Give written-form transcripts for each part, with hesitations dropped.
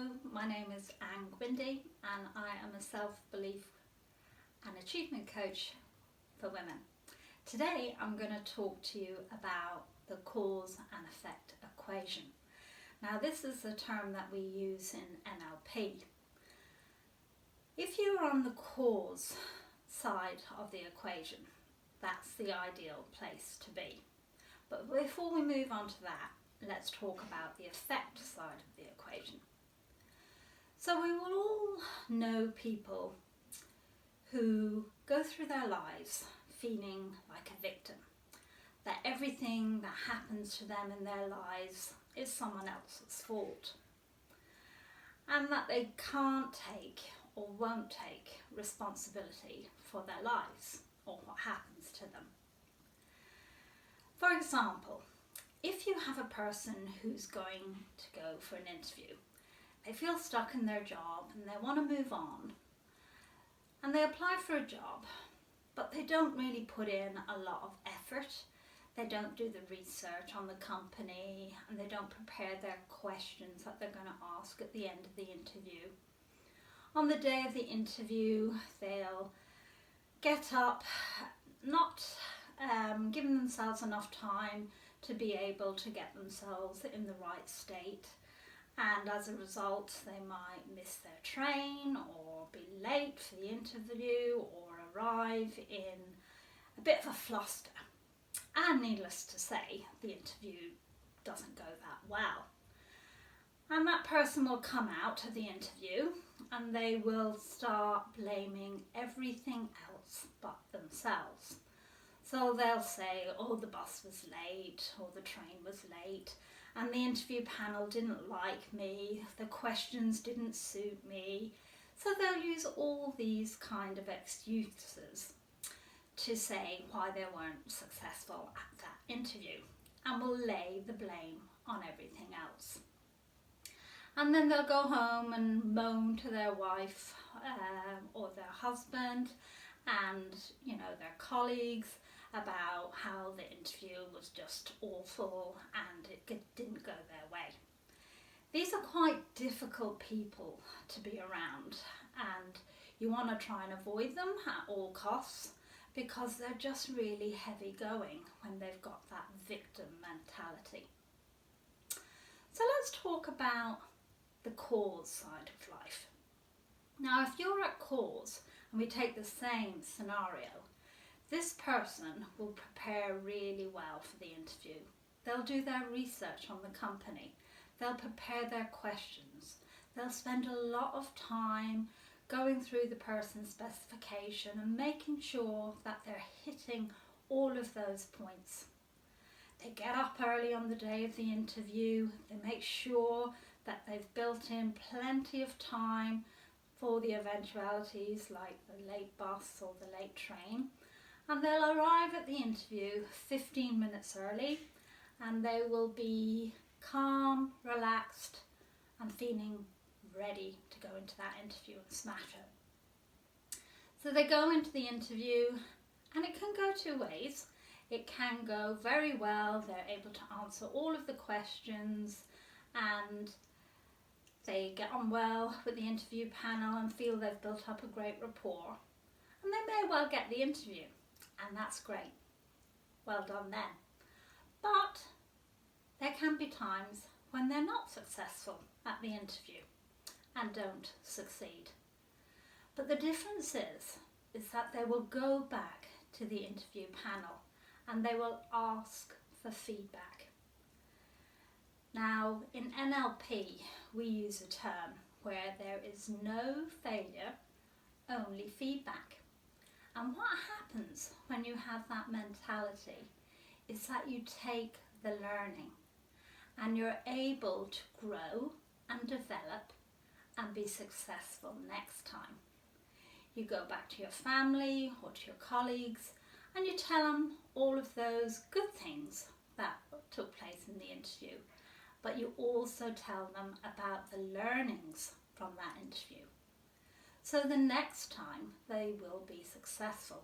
Hello, my name is Anne Gwindy and I am a self-belief and achievement coach for women. Today I'm going to talk to you about the cause and effect equation. Now this is a term that we use in NLP. If you're on the cause side of the equation, that's the ideal place to be. But before we move on to that, let's talk about the effect side of the equation. So we will all know people who go through their lives feeling like a victim, that everything that happens to them in their lives is someone else's fault, and that they can't take or won't take responsibility for their lives or what happens to them. For example, if you have a person who's going to go for an interview, they feel stuck in their job and they want to move on, and they apply for a job, but they don't really put in a lot of effort. They don't do the research on the company and they don't prepare their questions that they're going to ask at the end of the interview. On the day of the interview, they'll get up, not giving themselves enough time to be able to get themselves in the right state, and as a result they might miss their train or be late for the interview or arrive in a bit of a fluster, and needless to say the interview doesn't go that well, and that person will come out of the interview and they will start blaming everything else but themselves. So they'll say, oh, the bus was late, or the train was late, and the interview panel didn't like me, the questions didn't suit me. So they'll use all these kind of excuses to say why they weren't successful at that interview, and will lay the blame on everything else. And then they'll go home and moan to their wife or their husband and their colleagues about how the interview was just awful and it didn't go their way. These are quite difficult people to be around, and you want to try and avoid them at all costs because they're just really heavy going when they've got that victim mentality. So let's talk about the cause side of life. Now if you're at cause and we take the same scenario, this person will prepare really well for the interview. They'll do their research on the company. They'll prepare their questions. They'll spend a lot of time going through the person's specification and making sure that they're hitting all of those points. They get up early on the day of the interview. They make sure that they've built in plenty of time for the eventualities like the late bus or the late train. And they'll arrive at the interview 15 minutes early, and they will be calm, relaxed and feeling ready to go into that interview and smash it. So they go into the interview and it can go two ways. It can go very well, they're able to answer all of the questions and they get on well with the interview panel and feel they've built up a great rapport, and they may well get the interview. And that's great. Well done then. But there can be times when they're not successful at the interview and don't succeed. But the difference is that they will go back to the interview panel and they will ask for feedback. Now in NLP we use a term where there is no failure, only feedback. And what happens when you have that mentality is that you take the learning and you're able to grow and develop and be successful next time. You go back to your family or to your colleagues and you tell them all of those good things that took place in the interview, but you also tell them about the learnings from that interview. So the next time they will be successful.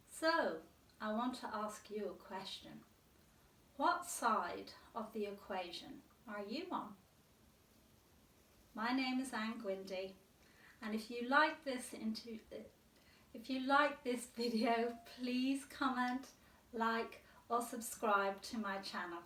So I want to ask you a question. What side of the equation are you on? My name is Anne Gwindy, and if you like this video, please comment, like or subscribe to my channel.